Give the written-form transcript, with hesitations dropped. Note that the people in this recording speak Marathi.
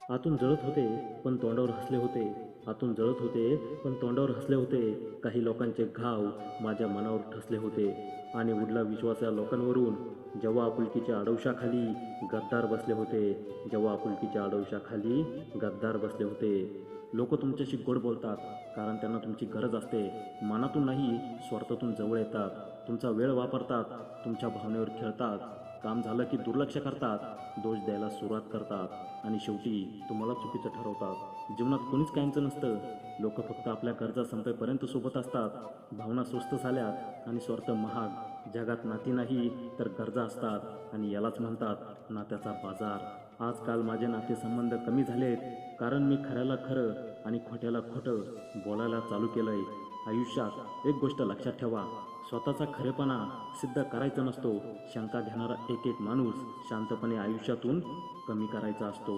आतून जळत होते पण तोंडावर हसले होते. आतून जळत होते पण तोंडावर हसले होते. काही लोकांचे घाव माझ्या मनावर ठसले होते आणि उडला विश्वास या लोकांवरून. जेव्हा आपुलकीच्या आडवशाखाली गद्दार बसले होते. जेव्हा आपुलकीच्या आडवशाखाली गद्दार बसले होते. लोक तुमच्याशी गोड बोलतात कारण त्यांना तुमची गरज असते. मनातून नाही, स्वार्थातून जवळ येतात. तुमचा वेळ वापरतात, तुमच्या भावनेवर खेळतात. काम झालं की दुर्लक्ष करतात, दोष द्यायला सुरुवात करतात आणि शेवटी तुम्हाला चुकीचं ठरवतात. जीवनात कोणीच कायमचं नसतं. लोक फक्त आपल्या गरजा संपेपर्यंत सोबत असतात. भावना स्वस्त झाल्यात आणि स्वार्थ महाग. जगात नाती नाही तर गरजा असतात आणि यालाच म्हणतात नात्याचा बाजार. आजकाल माझे नातेसंबंध कमी झालेत कारण मी खऱ्याला खरं आणि खोट्याला खोटं बोलायला चालू केलंय. आयुष्यात एक गोष्ट लक्षात ठेवा, स्वतःचा खरेपणा सिद्ध करायचा नसतो. शंका घेणारा एक एक माणूस शांतपणे आयुष्यातून कमी करायचा असतो.